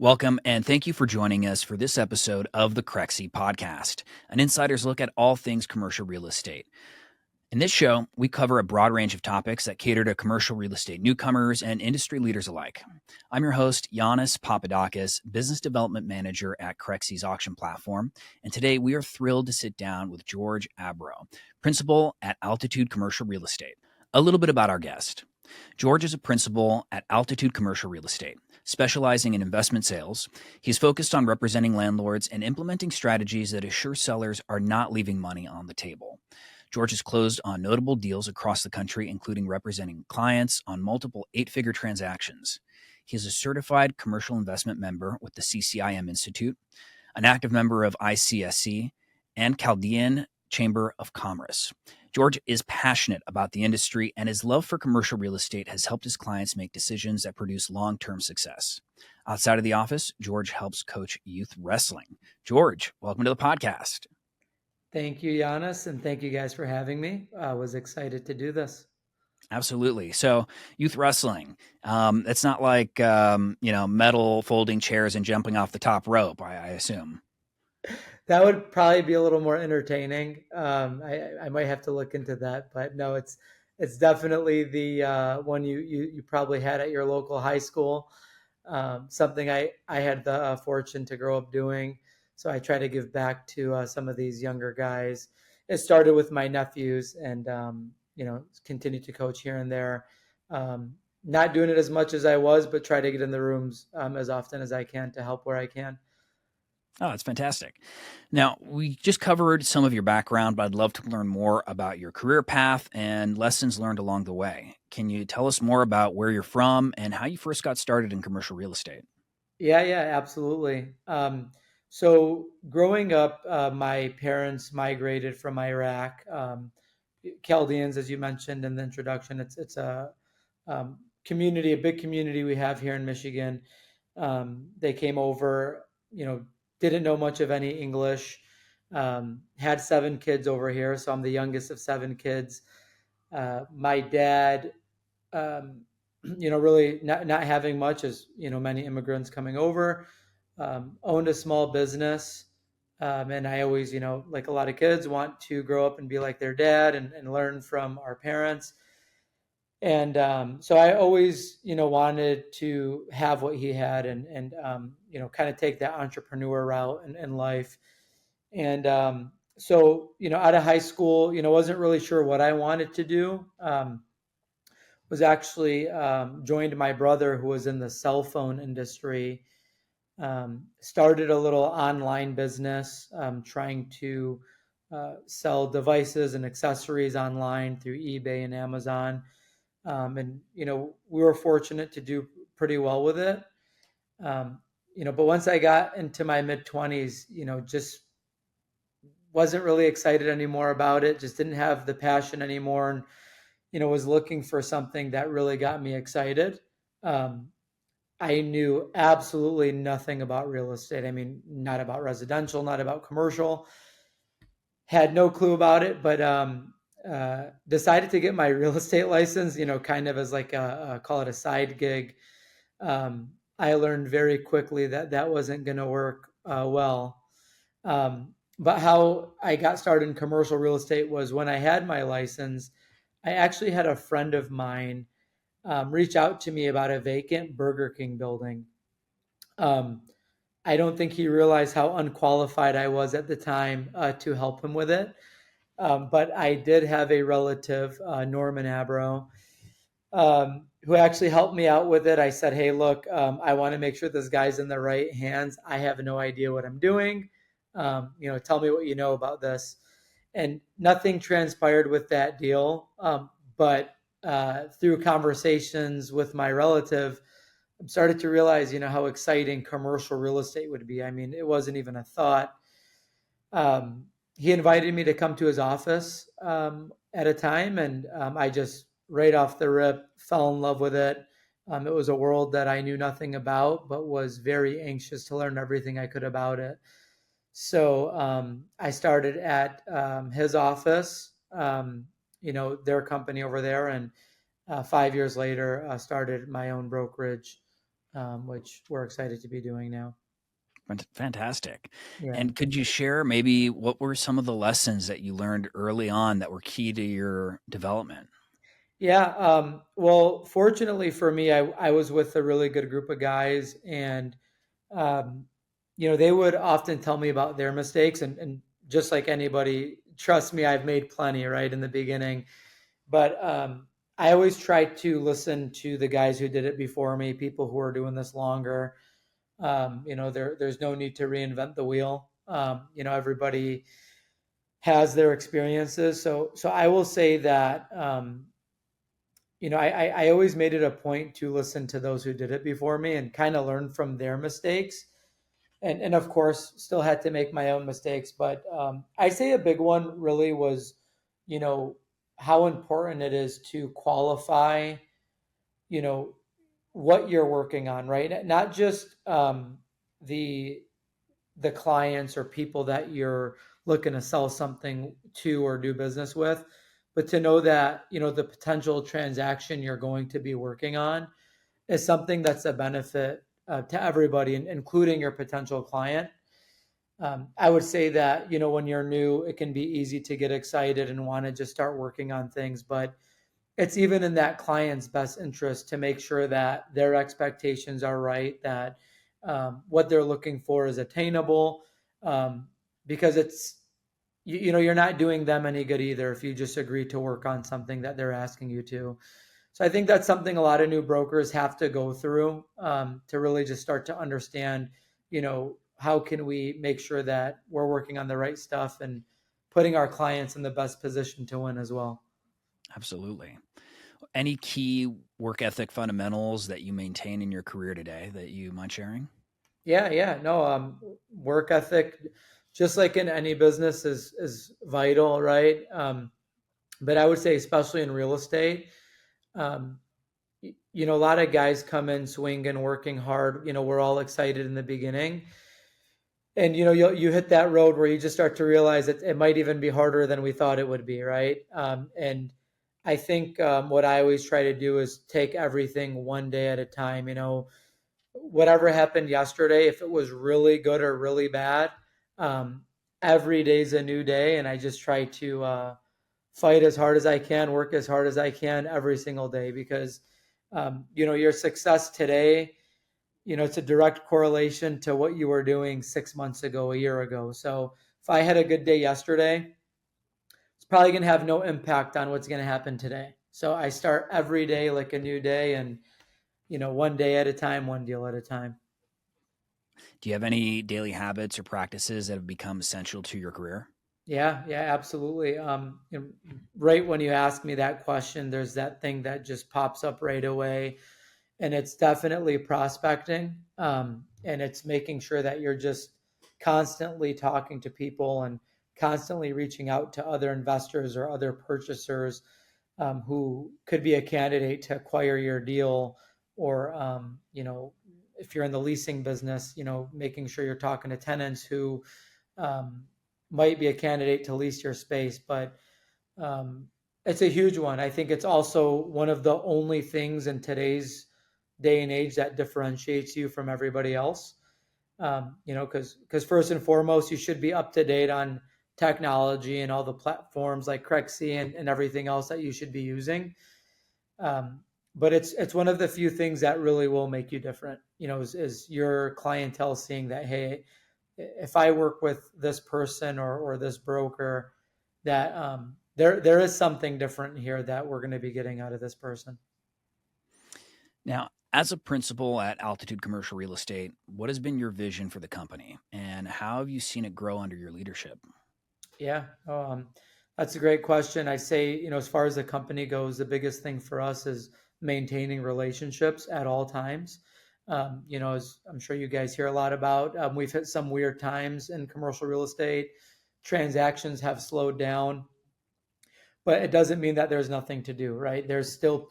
Welcome, and thank you for joining us for this episode of the Crexi Podcast, an insider's look at all things commercial real estate. In this show, we cover a broad range of topics that cater to commercial real estate newcomers and industry leaders alike. I'm your host, Yannis Papadakis, Business Development Manager at Crexi's auction platform, and today we are thrilled to sit down with George Abro, Principal at Altitude Commercial Real Estate. A little bit about our guest. George is a principal at Altitude Commercial Real Estate, specializing in investment sales. He's focused on representing landlords and implementing strategies that assure sellers are not leaving money on the table. George has closed on notable deals across the country, including representing clients on multiple eight-figure transactions. He is a certified commercial investment member with the CCIM Institute, an active member of ICSC, and Chaldean Chamber of Commerce. George is passionate about the industry, and his love for commercial real estate has helped his clients make decisions that produce long-term success. Outside of the office, George helps coach youth wrestling. George, welcome to the podcast. Thank you, Yannis, and thank you guys for having me. I was excited to do this. Absolutely. So youth wrestling, it's not like, metal folding chairs and jumping off the top rope, I assume. That would probably be a little more entertaining. I might have to look into that, but no, it's definitely the one you probably had at your local high school. Something I had the fortune to grow up doing. So I try to give back to some of these younger guys. It started with my nephews and, continue to coach here and there. Not doing it as much as I was, but try to get in the rooms as often as I can to help where I can. Oh, that's fantastic. Now, we just covered some of your background, but I'd love to learn more about your career path and lessons learned along the way. Can you tell us more about where you're from and how you first got started in commercial real estate? Yeah, absolutely. So growing up, my parents migrated from Iraq. Chaldeans, as you mentioned in the introduction, it's a community, a big community we have here in Michigan. They came over, didn't know much of any English, had 7 kids over here. So I'm the youngest of 7 kids. My dad, really not having much as, many immigrants coming over, owned a small business. And I always, like a lot of kids, want to grow up and be like their dad and learn from our parents. And so I always, wanted to have what he had and kind of take that entrepreneur route in life. And so, out of high school, wasn't really sure what I wanted to do. Was actually joined my brother who was in the cell phone industry. Started a little online business, trying to sell devices and accessories online through eBay and Amazon. And we were fortunate to do pretty well with it. But once I got into my mid-20s, just wasn't really excited anymore about it, just didn't have the passion anymore, and, was looking for something that really got me excited. I knew absolutely nothing about real estate. I mean, not about residential, not about commercial. Had no clue about it, but decided to get my real estate license, kind of as like call it a side gig. I learned very quickly that wasn't going to work well. But how I got started in commercial real estate was when I had my license, I actually had a friend of mine reach out to me about a vacant Burger King building. I don't think he realized how unqualified I was at the time to help him with it. But I did have a relative, Norman Abro, who actually helped me out with it. I said, hey, look, I want to make sure this guy's in the right hands. I have no idea what I'm doing. Tell me what you know about this. And nothing transpired with that deal. But through conversations with my relative, I started to realize, how exciting commercial real estate would be. I mean, it wasn't even a thought. He invited me to come to his office at a time, and I just right off the rip fell in love with it. It was a world that I knew nothing about, but was very anxious to learn everything I could about it. So I started at his office, their company over there, and 5 years later, started my own brokerage which we're excited to be doing now. Fantastic. Yeah. And could you share maybe what were some of the lessons that you learned early on that were key to your development? Yeah. Well, fortunately for me, I was with a really good group of guys, and um, they would often tell me about their mistakes, and just like anybody, trust me, I've made plenty right in the beginning. But I always try to listen to the guys who did it before me, people who are doing this longer. There's no need to reinvent the wheel. Everybody has their experiences. So I will say that, I always made it a point to listen to those who did it before me and kind of learn from their mistakes. And of course, still had to make my own mistakes. But I say a big one really was, you know, how important it is to qualify, you know, what you're working on, right? Not just the the clients or people that you're looking to sell something to or do business with, but to know that, the potential transaction you're going to be working on is something that's a benefit to everybody, including your potential client. I would say that, when you're new, it can be easy to get excited and want to just start working on things, but it's even in that client's best interest to make sure that their expectations are right, that what they're looking for is attainable, um, because you're not doing them any good either if you just agree to work on something that they're asking you to. So I think that's something a lot of new brokers have to go through, to really just start to understand, how can we make sure that we're working on the right stuff and putting our clients in the best position to win as well. Absolutely. Any key work ethic fundamentals that you maintain in your career today that you mind sharing? Yeah, yeah, no, work ethic, just like in any business, is vital, right? But I would say, especially in real estate, um, a lot of guys come in swinging, working hard. We're all excited in the beginning, and you hit that road where you just start to realize that it might even be harder than we thought it would be, right? And I think what I always try to do is take everything one day at a time. Whatever happened yesterday, if it was really good or really bad, um, every day's a new day, and I just try to fight as hard as I can, work as hard as I can every single day, because your success today, it's a direct correlation to what you were doing 6 months ago, a year ago. So if I had a good day yesterday, it's probably going to have no impact on what's going to happen today. So I start every day like a new day, and one day at a time, one deal at a time. Do you have any daily habits or practices that have become essential to your career? Yeah, yeah, absolutely. Right when you ask me that question, there's that thing that just pops up right away, and it's definitely prospecting. And it's making sure that you're just constantly talking to people and constantly reaching out to other investors or other purchasers, who could be a candidate to acquire your deal, or if you're in the leasing business, making sure you're talking to tenants who um, might be a candidate to lease your space. But um, it's a huge one. I think it's also one of the only things in today's day and age that differentiates you from everybody else. Because first and foremost, you should be up to date on technology and all the platforms like Crexi and everything else that you should be using. Um, but it's one of the few things that really will make you different. Is your clientele seeing that, hey, if I work with this person or this broker, that there is something different here that we're going to be getting out of this person. Now, as a principal at Altitude Commercial Real Estate, what has been your vision for the company and how have you seen it grow under your leadership? Yeah, that's a great question. I say, as far as the company goes, the biggest thing for us is maintaining relationships at all times. As I'm sure you guys hear a lot about, we've hit some weird times in commercial real estate. Transactions have slowed down, but it doesn't mean that there's nothing to do, right? There's still,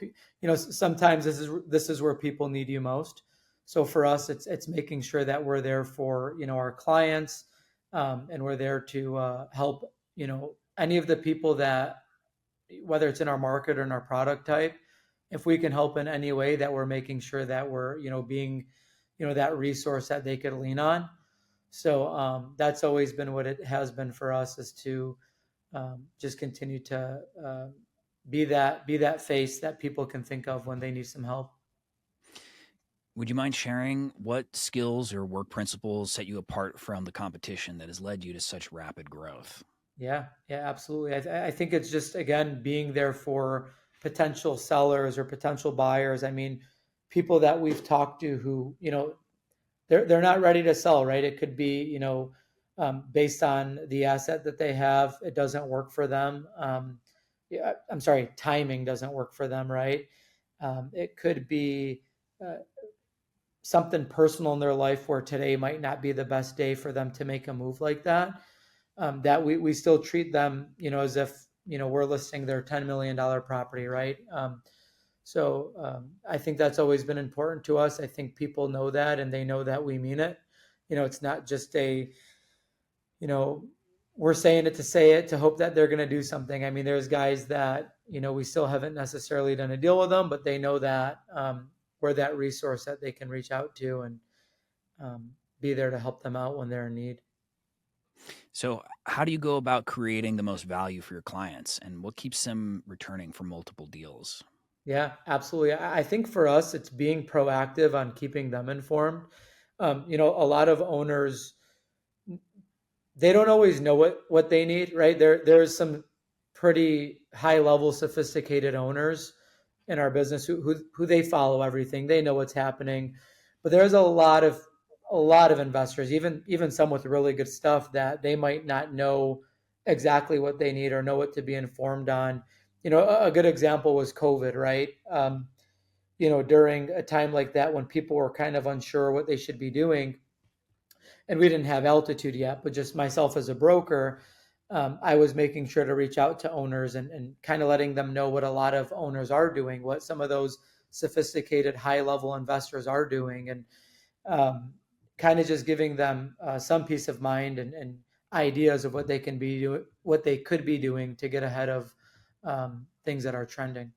sometimes this is where people need you most. So for us, it's making sure that we're there for our clients, and we're there to help any of the people that, whether it's in our market or in our product type, if we can help in any way, that we're making sure that we're, being, that resource that they could lean on. So that's always been what it has been for us, is to just continue to be that face that people can think of when they need some help. Would you mind sharing what skills or work principles set you apart from the competition that has led you to such rapid growth? Yeah, yeah, absolutely. I think it's just, again, being there for potential sellers or potential buyers. I mean, people that we've talked to who, they're not ready to sell, right? It could be, based on the asset that they have, it doesn't work for them. Yeah, I'm sorry, timing doesn't work for them, right? It could be uh, something personal in their life where today might not be the best day for them to make a move like that. That we still treat them, as if, we're listing their $10 million property, right? So I think that's always been important to us. I think people know that, and they know that we mean it. It's not just you know, we're saying it to say it to hope that they're going to do something. I mean, there's guys that, we still haven't necessarily done a deal with them, but they know that we're that resource that they can reach out to, and be there to help them out when they're in need. So, how do you go about creating the most value for your clients, and what keeps them returning for multiple deals? Yeah, absolutely. I think for us, it's being proactive on keeping them informed. A lot of owners, they don't always know what they need, right? There's some pretty high level sophisticated owners in our business who they follow everything. They know what's happening. But there's a lot of investors, even some with really good stuff, that they might not know exactly what they need or know what to be informed on. A good example was COVID, right? During a time like that when people were kind of unsure what they should be doing, and we didn't have Altitude yet, but just myself as a broker, I was making sure to reach out to owners, and kind of letting them know what a lot of owners are doing, what some of those sophisticated high level investors are doing, and um, kind of just giving them some peace of mind, and ideas of what they can be doing, what they could be doing to get ahead of things that are trending.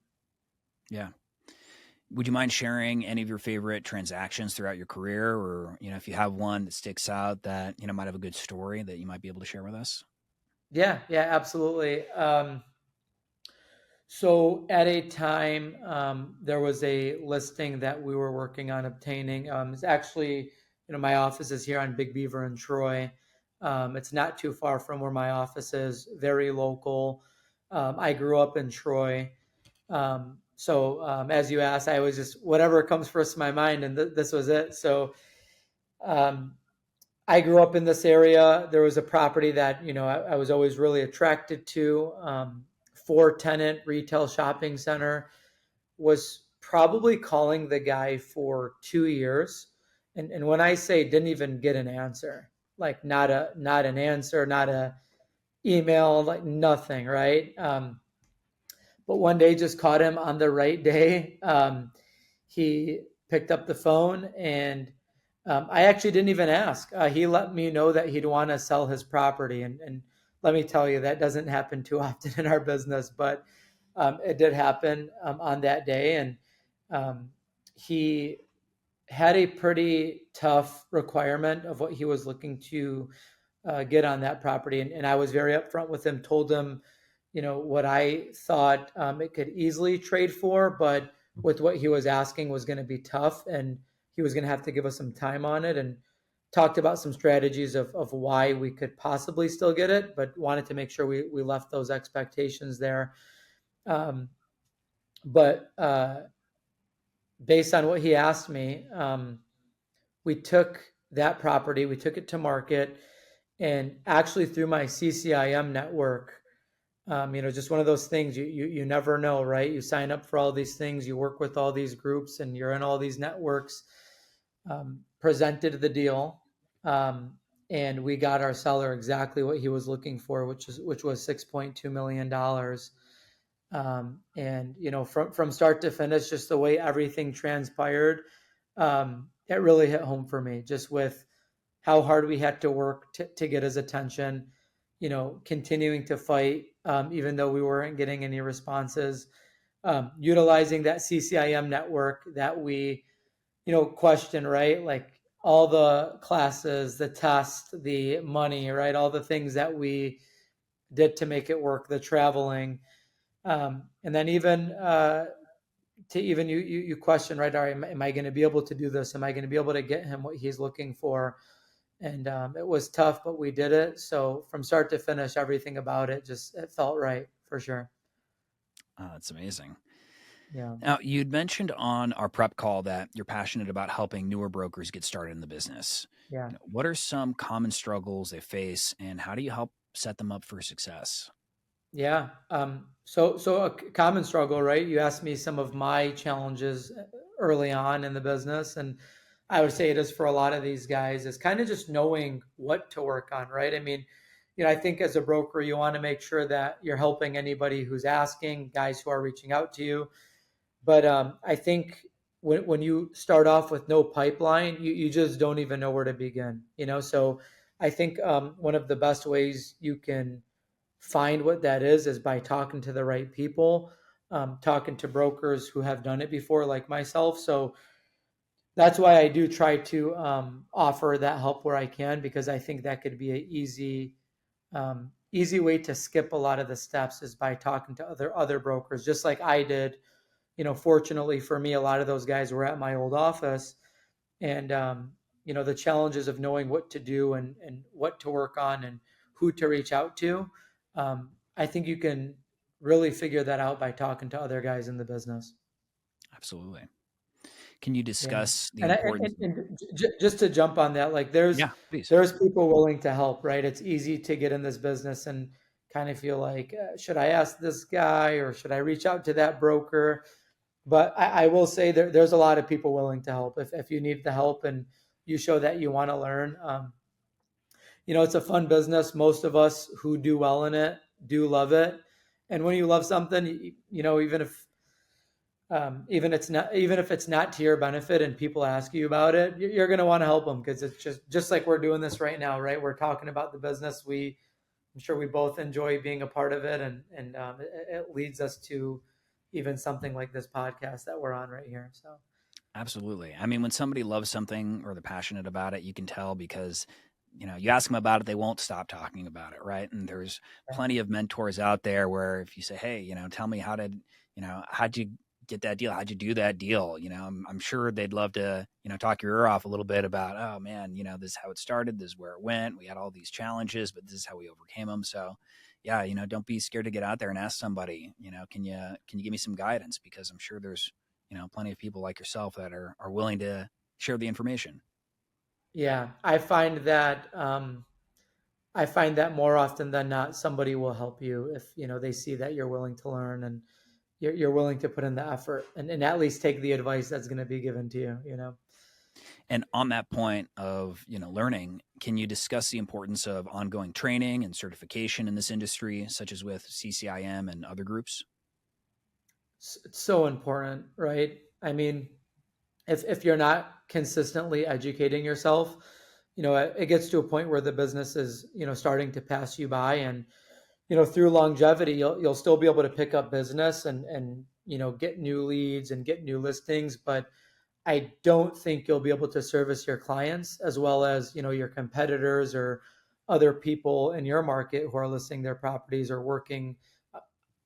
Yeah. Would you mind sharing any of your favorite transactions throughout your career, or if you have one that sticks out that might have a good story that you might be able to share with us? Yeah, yeah, absolutely. So at a time, there was a listing that we were working on obtaining. It's actually, my office is here on Big Beaver in Troy. It's not too far from where my office is, very local. I grew up in Troy. So as you asked, I was just, whatever comes first in my mind, and this was it. So um, I grew up in this area. There was a property that, I was always really attracted to. Four tenant retail shopping center. Was probably calling the guy for 2 years. And when I say didn't even get an answer, like not an answer, not a email, like nothing, right? But one day just caught him on the right day. He picked up the phone, and I actually didn't even ask. He let me know that he'd want to sell his property. And let me tell you, that doesn't happen too often in our business, but it did happen on that day. And um, he had a pretty tough requirement of what he was looking to get on that property. And I was very upfront with him, told him, what I thought it could easily trade for, but with what he was asking was going to be tough, and he was going to have to give us some time on it, and talked about some strategies of why we could possibly still get it, but wanted to make sure we left those expectations there. Um, but based on what he asked me, we took that property, we took it to market, and actually through my CCIM network, just one of those things you never know, right? You sign up for all these things, you work with all these groups, and you're in all these networks. Presented the deal, um, and we got our seller exactly what he was looking for, which was $6.2 million. And from start to finish, just the way everything transpired, it really hit home for me, just with how hard we had to work to get his attention, continuing to fight, even though we weren't getting any responses. utilizing that CCIM network that we, question, right? Like all the classes, the test, the money, right? All the things that we did to make it work, the traveling. And then even to even you question, right? All right, am I going to be able to do this? Am I going to be able to get him what he's looking for? And it was tough, but we did it. So from start to finish, everything about it it felt right for sure. That's amazing. Yeah. Now, you'd mentioned on our prep call that you're passionate about helping newer brokers get started in the business. Yeah. What are some common struggles they face, and how do you help set them up for success? Yeah. So a common struggle, right? You asked me some of my challenges early on in the business, and I would say it is for a lot of these guys is kind of just knowing what to work on, right? I mean, I think as a broker, you want to make sure that you're helping anybody who's asking, guys who are reaching out to you. But I think when you start off with no pipeline, you just don't even know where to begin, So I think one of the best ways you can find what that is by talking to the right people, talking to brokers who have done it before, like myself. So that's why I do try to offer that help where I can, because I think that could be an easy way to skip a lot of the steps is by talking to other brokers, just like I did. Fortunately for me, a lot of those guys were at my old office, and the challenges of knowing what to do and what to work on and who to reach out to. I think you can really figure that out by talking to other guys in the business. Absolutely. Can you Yeah, discuss the and importance? just to jump on that, like Yeah, please. there's people willing to help, right? It's easy to get in this business and kind of feel like, should I ask this guy or should I reach out to that broker? But I will say there's a lot of people willing to help if you need the help and you show that you want to learn. It's a fun business. Most of us who do well in it do love it. And when you love something, even if it's not to your benefit and people ask you about it, you're going to want to help them, because it's just like we're doing this right now, right? We're talking about the business. I'm sure we both enjoy being a part of it, and it leads us to even something like this podcast that we're on right here. So Absolutely. I mean, when somebody loves something or they're passionate about it, you can tell because, you ask them about it, they won't stop talking about it, right? And there's yeah, plenty of mentors out there where if you say, hey, tell me how'd you get that deal? How'd you do that deal? I'm sure they'd love to, talk your ear off a little bit about, oh man, this is how it started. This is where it went. We had all these challenges, but this is how we overcame them. So yeah, don't be scared to get out there and ask somebody, can you give me some guidance? Because I'm sure there's, plenty of people like yourself that are willing to share the information. yeah, I find that more often than not, somebody will help you if they see that you're willing to learn and you're willing to put in the effort and at least take the advice that's going to be given to you. And on that point of, learning, can you discuss the importance of ongoing training and certification in this industry, such as with CCIM and other groups? It's so important, right? I mean, if you're not consistently educating yourself, it gets to a point where the business is starting to pass you by, and through longevity, you'll still be able to pick up business and get new leads and get new listings, but I don't think you'll be able to service your clients as well as your competitors or other people in your market who are listing their properties or working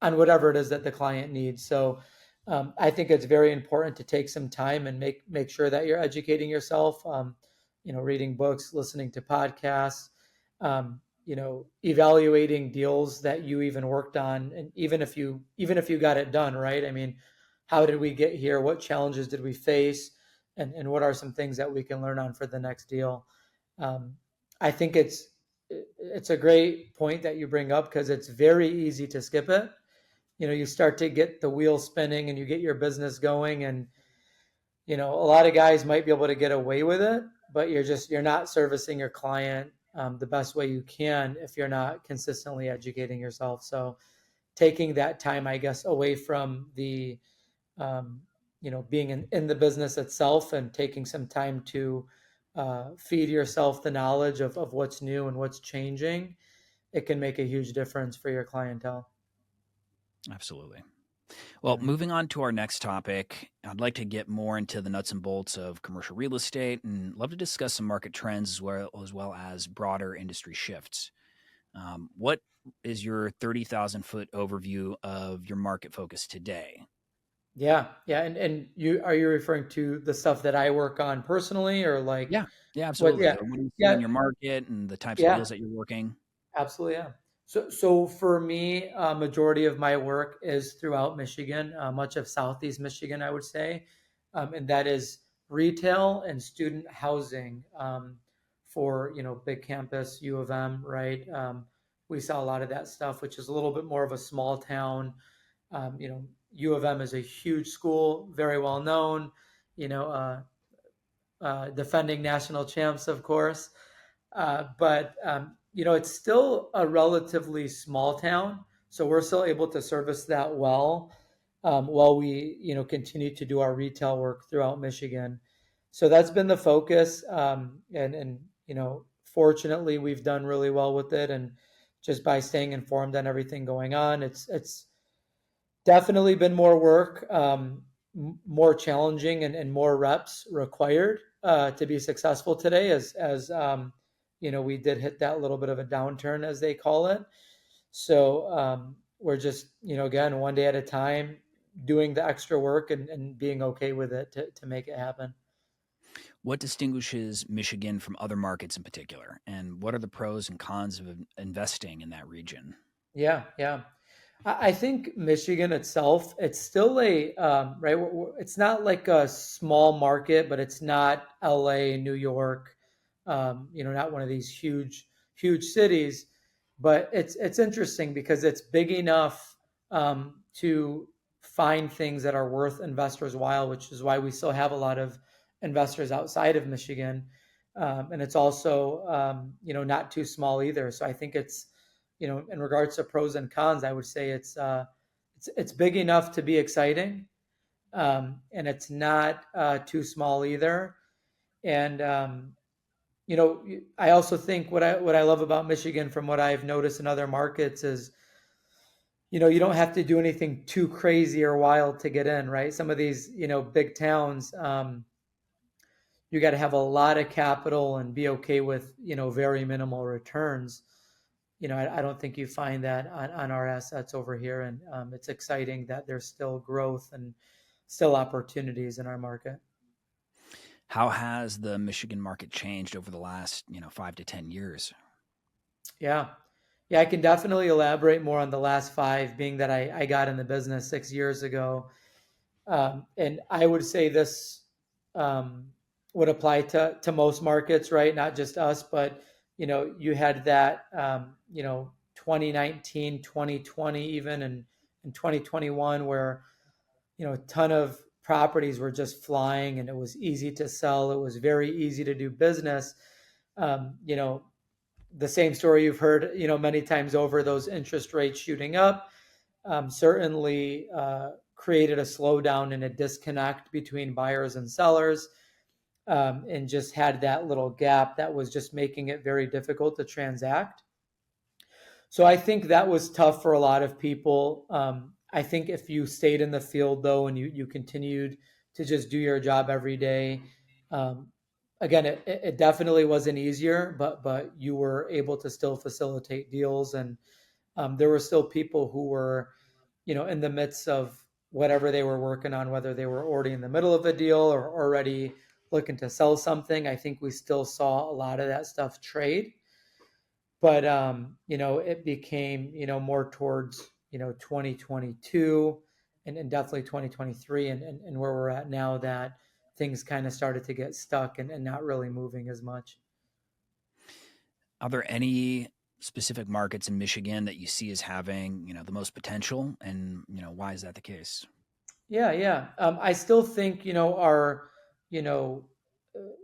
on whatever it is that the client needs. So I think it's very important to take some time and make sure that you're educating yourself. Reading books, listening to podcasts, evaluating deals that you even worked on, and even if you got it done right. I mean, how did we get here? What challenges did we face? And what are some things that we can learn on for the next deal? Um, I think it's a great point that you bring up, because it's very easy to skip it. You start to get the wheel spinning and you get your business going, and a lot of guys might be able to get away with it, but you're not servicing your client the best way you can if you're not consistently educating yourself. So taking that time, I guess, away from the um, being in the business itself, and taking some time to feed yourself the knowledge of what's new and what's changing, it can make a huge difference for your clientele. Absolutely. Well, Yeah. moving on to our next topic, I'd like to get more into the nuts and bolts of commercial real estate and love to discuss some market trends as well as broader industry shifts. What is your 30,000 foot overview of your market focus today? Yeah. Yeah. And you referring to the stuff that I work on personally or like Yeah, yeah, what? absolutely. Yeah. What do you see in Yeah. your market and the types of Yeah. deals that you're working? Absolutely, yeah. So for me, majority of my work is throughout Michigan, much of Southeast Michigan, I would say, and that is retail and student housing for big campus U of M, right? We saw a lot of that stuff, which is a little bit more of a small town. U of M is a huge school, very well known. You know, defending national champs, of course. But it's still a relatively small town, so we're still able to service that well while we, continue to do our retail work throughout Michigan. So that's been the focus, and fortunately, we've done really well with it, and just by staying informed on everything going on, it's definitely been more work, more challenging, and more reps required to be successful today. As we did hit that little bit of a downturn, as they call it. So we're just again one day at a time, doing the extra work and being okay with it to make it happen. What distinguishes Michigan from other markets in particular? And what are the pros and cons of investing in that region? Yeah, yeah. I think Michigan itself, it's still a right. It's not like a small market, but it's not LA, New York, not one of these huge cities. But it's interesting because it's big enough to find things that are worth investors' while, which is why we still have a lot of investors outside of Michigan, and it's also not too small either. So I think it's in regards to pros and cons, I would say it's big enough to be exciting, and it's not too small either. And I also think what I love about Michigan, from what I've noticed in other markets, is you don't have to do anything too crazy or wild to get in, right? Some of these big towns, you got to have a lot of capital and be okay with very minimal returns. I don't think you find that on our assets over here. And it's exciting that there's still growth and still opportunities in our market. How has the Michigan market changed over the last, 5 to 10 years? Yeah. Yeah, I can definitely elaborate more on the last five, being that I got in the business 6 years ago. And I would say this um, would apply to most markets, right? Not just us, but you had that 2019, 2020, even in 2021, where a ton of properties were just flying, and it was easy to sell. It was very easy to do business. Um, you know, the same story you've heard many times over. Those interest rates shooting up certainly created a slowdown and a disconnect between buyers and sellers, and just had that little gap that was just making it very difficult to transact. So I think that was tough for a lot of people. I think if you stayed in the field though, and you continued to just do your job every day, um, again, it definitely wasn't easier, but you were able to still facilitate deals, and there were still people who were in the midst of whatever they were working on, whether they were already in the middle of a deal or already looking to sell something. I think we still saw a lot of that stuff trade, but it became more towards 2022, and definitely 2023, and where we're at now, that things kind of started to get stuck and not really moving as much. Are there any specific markets in Michigan that you see as having, the most potential? And, why is that the case? Yeah, yeah. I still think our you know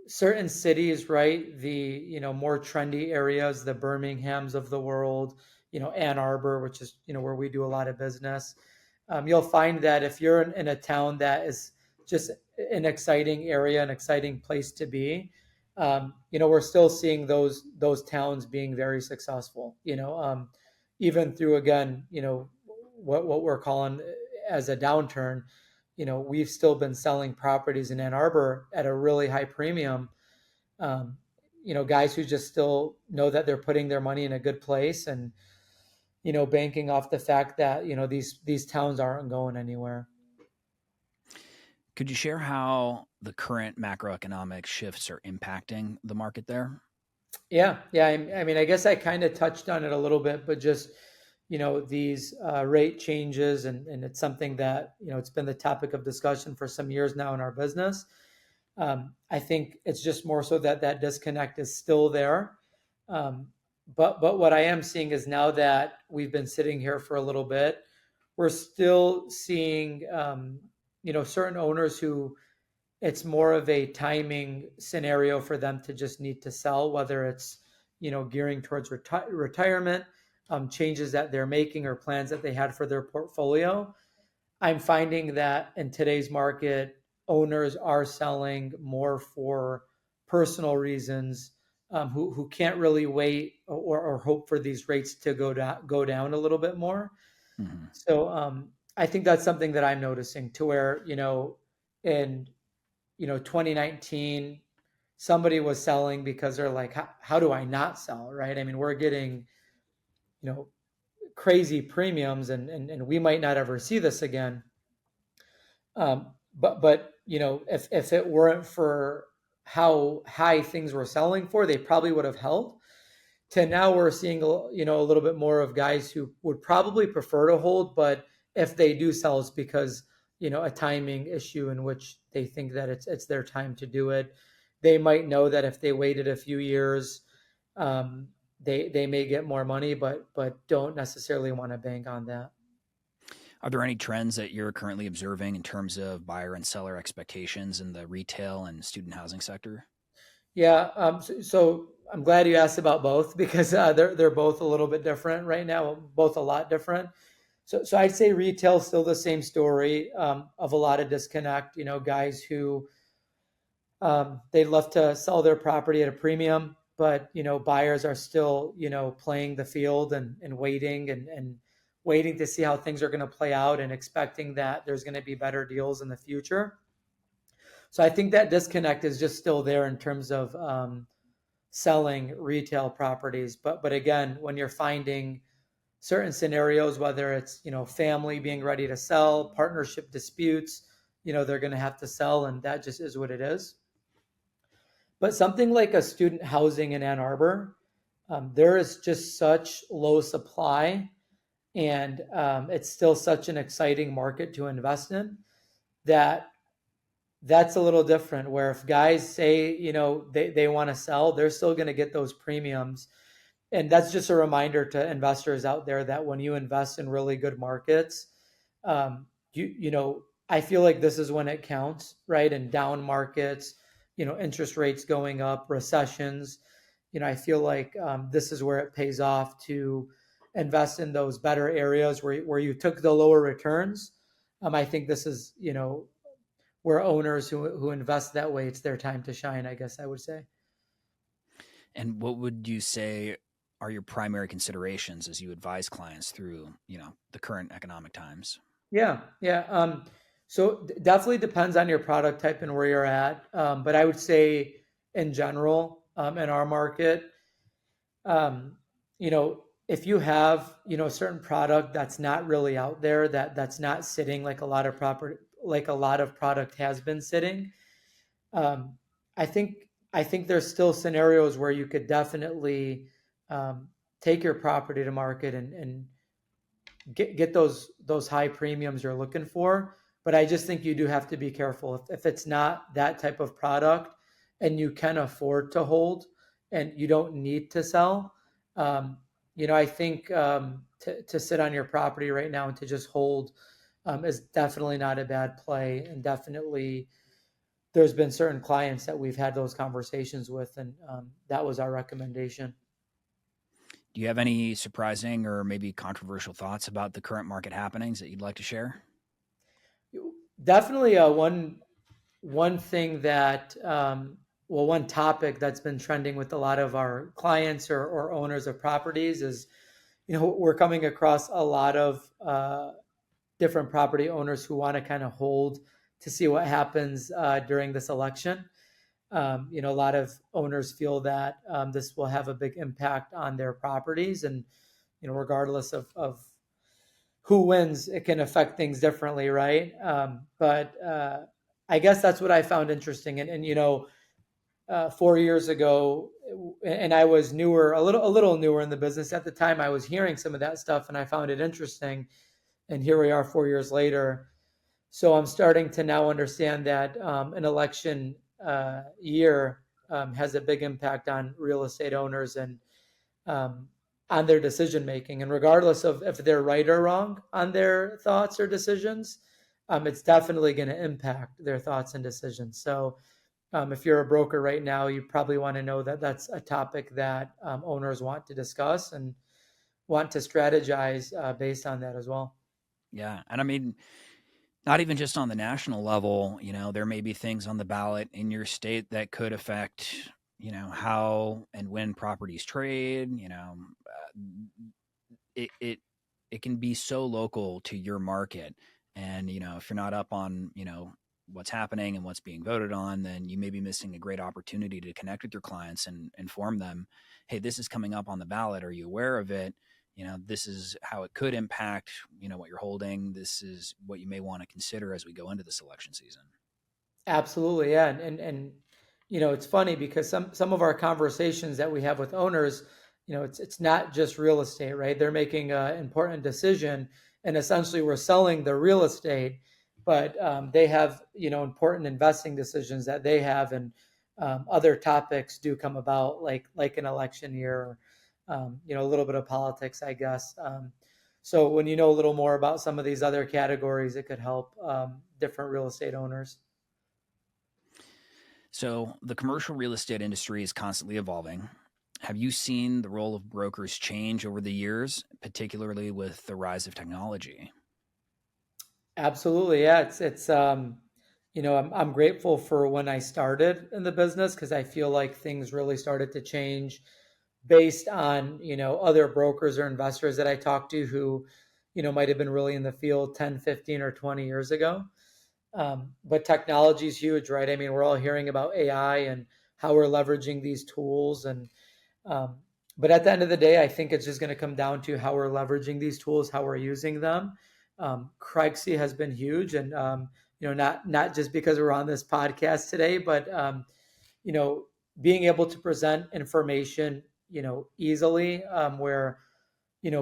certain cities, right? The more trendy areas, the Birminghams of the world, Ann Arbor, which is where we do a lot of business. You'll find that if you're in a town that is just an exciting area, an exciting place to be, we're still seeing those towns being very successful. Even through, again, what we're calling as a downturn, we've still been selling properties in Ann Arbor at a really high premium. Um, Guys who just still know that they're putting their money in a good place, and banking off the fact that these towns aren't going anywhere. Could you share how the current macroeconomic shifts are impacting the market there? Yeah. I mean, I guess I kind of touched on it a little bit, but just these rate changes, and it's something that it's been the topic of discussion for some years now in our business. I think it's just more so that that disconnect is still there. Um, but what I am seeing is, now that we've been sitting here for a little bit, we're still seeing certain owners who it's more of a timing scenario for them to just need to sell, whether it's gearing towards retirement, changes that they're making, or plans that they had for their portfolio. I'm finding that in today's market, owners are selling more for personal reasons, who can't really wait or hope for these rates to go down a little bit more. Mhm. So I think that's something that I'm noticing, to where in 2019, somebody was selling because they're like, how do I not sell, right? I mean, we're getting you know crazy premiums, and we might not ever see this again. But if it weren't for how high things were selling for, they probably would have held. To now, we're seeing a little bit more of guys who would probably prefer to hold, but if they do sell, it's because a timing issue in which they think that it's their time to do it. They might know that if they waited a few years, um, they may get more money, but don't necessarily want to bank on that. Are there any trends that you're currently observing in terms of buyer and seller expectations in the retail and student housing sector? Yeah, so I'm glad you asked about both, because they're both a little bit different right now, both a lot different. So I'd say retail still the same story, of a lot of disconnect. Guys who they'd love to sell their property at a premium, but buyers are still playing the field, and waiting, and waiting to see how things are going to play out, and expecting that there's going to be better deals in the future. So I think that disconnect is just still there in terms of selling retail properties. But again, when you're finding certain scenarios, whether it's family being ready to sell, partnership disputes, they're going to have to sell, and that just is what it is. But something like a student housing in Ann Arbor, there is just such low supply, and it's still such an exciting market to invest in, that that's a little different. Where if guys say they want to sell, they're still going to get those premiums. And that's just a reminder to investors out there that when you invest in really good markets, I feel like this is when it counts, right? In down markets, interest rates going up, recessions, I feel like this is where it pays off to invest in those better areas where you took the lower returns. I think this is, where owners who invest that way, it's their time to shine, I guess I would say. And what would you say are your primary considerations as you advise clients through, the current economic times? Yeah. So definitely depends on your product type and where you're at. But I would say in general, in our market, um, if you have, a certain product that's not really out there, that's not sitting like a lot of property, like a lot of product has been sitting. Um, I think I think there's still scenarios where you could definitely um, take your property to market, and get those high premiums you're looking for. But I just think you do have to be careful if it's not that type of product, and you can afford to hold, and you don't need to sell. Um, I think to sit on your property right now and to just hold is definitely not a bad play, and definitely there's been certain clients that we've had those conversations with, and that was our recommendation. Do you have any surprising or maybe controversial thoughts about the current market happenings that you'd like to share? Definitely, one thing that one topic that's been trending with a lot of our clients, or owners of properties, is we're coming across a lot of different property owners who want to kind of hold to see what happens during this election. A lot of owners feel that this will have a big impact on their properties, and regardless of who wins, it can affect things differently, right? But I guess that's what I found interesting, and 4 years ago, and I was newer, a little newer in the business at the time. I was hearing some of that stuff, and I found it interesting. And here we are, 4 years later. So I'm starting to now understand that an election year has a big impact on real estate owners and um, on their decision making. And regardless of if they're right or wrong on their thoughts or decisions, it's definitely going to impact their thoughts and decisions. So if you're a broker right now, you probably want to know that that's a topic that owners want to discuss and want to strategize based on that as well. Yeah. And I mean, not even just on the national level, there may be things on the ballot in your state that could affect, how and when properties trade. It can be so local to your market. And, if you're not up on, what's happening and what's being voted on, then you may be missing a great opportunity to connect with your clients and inform them, hey, this is coming up on the ballot. Are you aware of it? This is how it could impact, what you're holding. This is what you may want to consider as we go into this election season. Absolutely, yeah, and it's funny because some of our conversations that we have with owners, it's not just real estate, right? They're making an important decision, and essentially we're selling the real estate, but they have important investing decisions that they have, and other topics do come about, like an election year, or a little bit of politics, I guess. So when you know a little more about some of these other categories, it could help different real estate owners. So the commercial real estate industry is constantly evolving. Have you seen the role of brokers change over the years, particularly with the rise of technology? Absolutely, yeah. I'm grateful for when I started in the business because I feel like things really started to change based on other brokers or investors that I talked to who might have been really in the field 10, 15, or 20 years ago. But technology is huge, right? I mean, we're all hearing about AI and how we're leveraging these tools, and um, but at the end of the day, I think it's just going to come down to how we're leveraging these tools, how we're using them. Crexi has been huge, and not just because we're on this podcast today, but you know, being able to present information, easily, where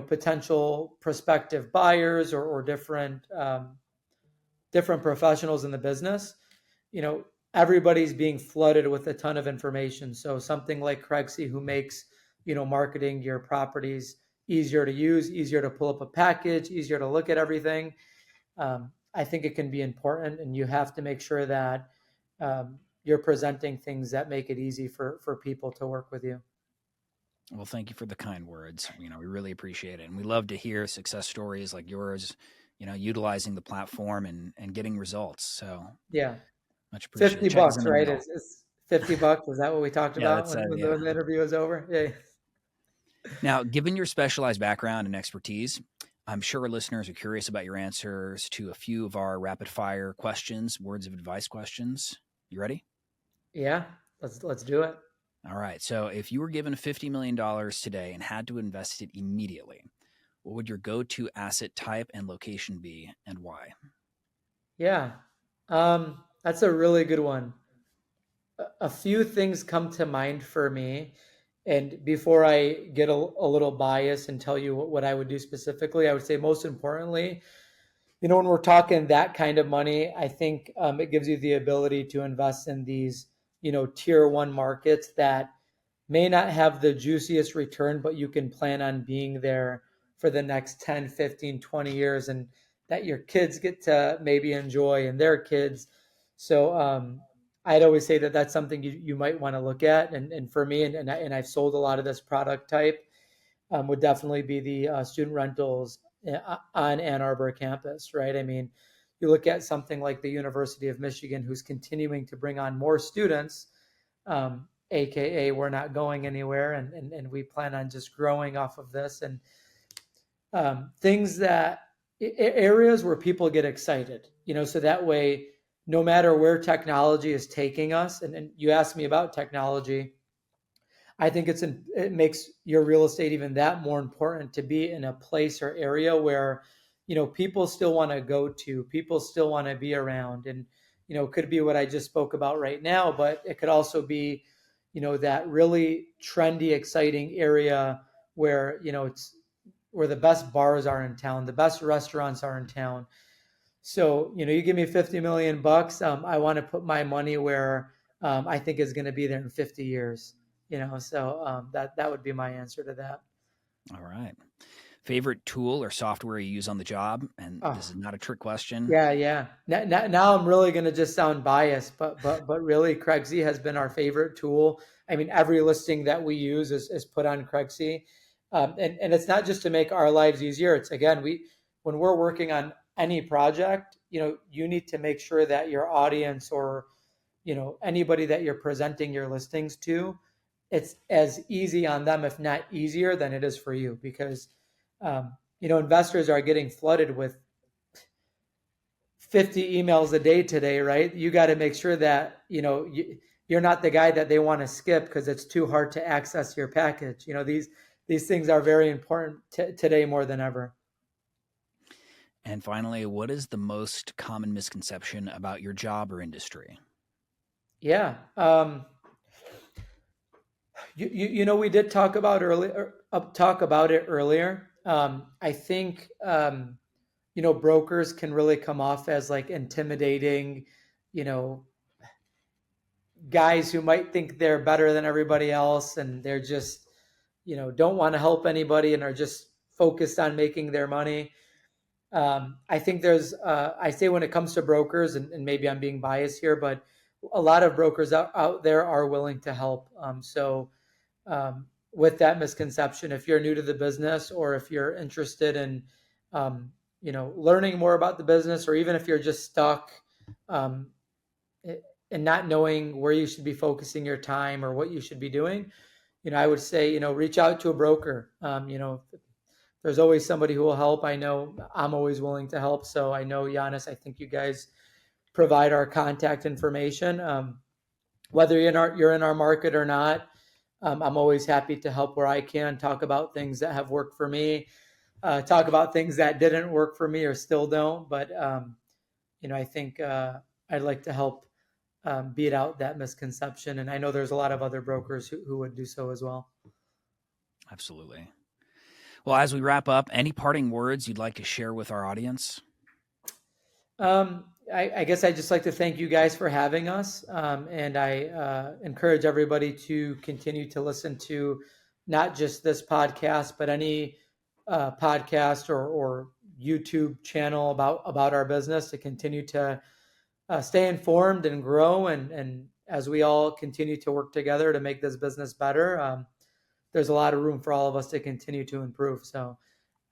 potential prospective buyers or different professionals in the business, you know, everybody's being flooded with a ton of information. So something like Crexi, who makes, marketing your properties easier to use, easier to pull up a package, easier to look at everything. I think it can be important, and you have to make sure that you're presenting things that make it easy for people to work with you. Well, thank you for the kind words. We really appreciate it. And we love to hear success stories like yours, utilizing the platform and getting results. So Yeah. much appreciated. 50 Check us bucks, in the right? mail. It's $50. Is that what we talked Yeah, about that's when yeah. the interview was over? Yeah. Now, given your specialized background and expertise, I'm sure our listeners are curious about your answers to a few of our rapid fire questions, words of advice questions. You ready? Yeah. Let's do it. All right. So, if you were given $50 million today and had to invest it immediately, what would your go to asset type and location be, and why? Yeah. That's a really good one. A few things come to mind for me. And before I get a little biased and tell you what I would do specifically, I would say most importantly, when we're talking that kind of money, I think it gives you the ability to invest in these, tier one markets that may not have the juiciest return, but you can plan on being there for the next 10, 15, 20 years, and that your kids get to maybe enjoy, and their kids. So I'd always say that that's something you might want to look at. And for me, I've sold a lot of this product type, would definitely be the student rentals on Ann Arbor campus, right? I mean, you look at something like the University of Michigan, who's continuing to bring on more students, AKA we're not going anywhere, and we plan on just growing off of this. And things that areas where people get excited, so that way, no matter where technology is taking us, and you asked me about technology, I think it makes your real estate even that more important to be in a place or area where, people still want to go to, people still want to be around. And, it could be what I just spoke about right now, but it could also be, that really trendy, exciting area where, it's where the best bars are in town, the best restaurants are in town. So, you give me 50 million bucks. I want to put my money where I think is going to be there in 50 years. So that would be my answer to that. All right. Favorite tool or software you use on the job? And Oh, this is not a trick question. yeah. Now I'm really going to just sound biased, but really, Crexi has been our favorite tool. I mean, every listing that we use is put on Crexi, and it's not just to make our lives easier. It's again, when we're working on any project, you need to make sure that your audience or anybody that you're presenting your listings to, it's as easy on them, if not easier, than it is for you, because investors are getting flooded with 50 emails a day today, right? You got to make sure that you're not the guy that they want to skip because it's too hard to access your package. These things are very important today more than ever. And finally, what is the most common misconception about your job or industry? Yeah. We did talk about it earlier. I think brokers can really come off as like intimidating, you know, guys who might think they're better than everybody else, and they're just, don't want to help anybody and are just focused on making their money. I think I say when it comes to brokers, and maybe I'm being biased here, but a lot of brokers out there are willing to help. With that misconception, if you're new to the business, or if you're interested in, learning more about the business, or even if you're just stuck, um, and not knowing where you should be focusing your time or what you should be doing, I would say, reach out to a broker. There's always somebody who will help. I know I'm always willing to help. So I know, Yannis, I think you guys provide our contact information. Whether you're in our market or not, I'm always happy to help where I can, talk about things that have worked for me, talk about things that didn't work for me or still don't. But, I think I'd like to help beat out that misconception. And I know there's a lot of other brokers who would do so as well. Absolutely. Well, as we wrap up, any parting words you'd like to share with our audience? I guess I'd just like to thank you guys for having us. And I encourage everybody to continue to listen to not just this podcast, but any podcast or YouTube channel about our business, to continue to stay informed and grow. And as we all continue to work together to make this business better, there's a lot of room for all of us to continue to improve. So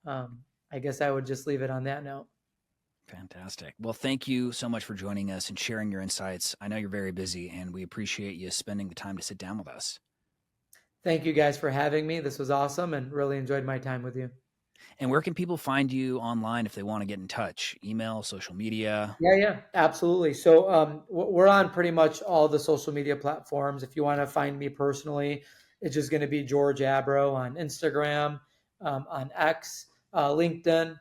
I guess I would just leave it on that note. Fantastic. Well, thank you so much for joining us and sharing your insights. I know you're very busy, and we appreciate you spending the time to sit down with us. Thank you guys for having me. This was awesome, and really enjoyed my time with you. And where can people find you online if they want to get in touch? Email, social media? Yeah, absolutely. So we're on pretty much all the social media platforms. If you want to find me personally, it's just going to be George Abro on Instagram, on X, LinkedIn.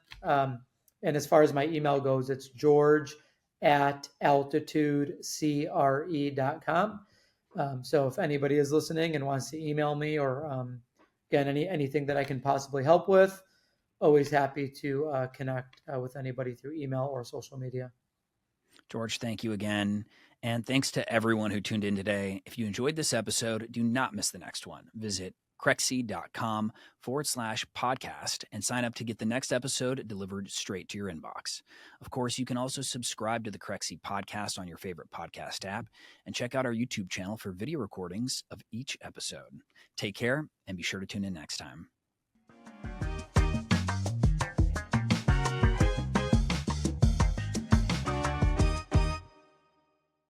And as far as my email goes, it's george@altitudecre.com. So if anybody is listening and wants to email me, or again, anything that I can possibly help with, always happy to connect with anybody through email or social media. George, thank you again. And thanks to everyone who tuned in today. If you enjoyed this episode, do not miss the next one. Visit Crexi.com/podcast and sign up to get the next episode delivered straight to your inbox. Of course, you can also subscribe to the Crexi Podcast on your favorite podcast app and check out our YouTube channel for video recordings of each episode. Take care and be sure to tune in next time.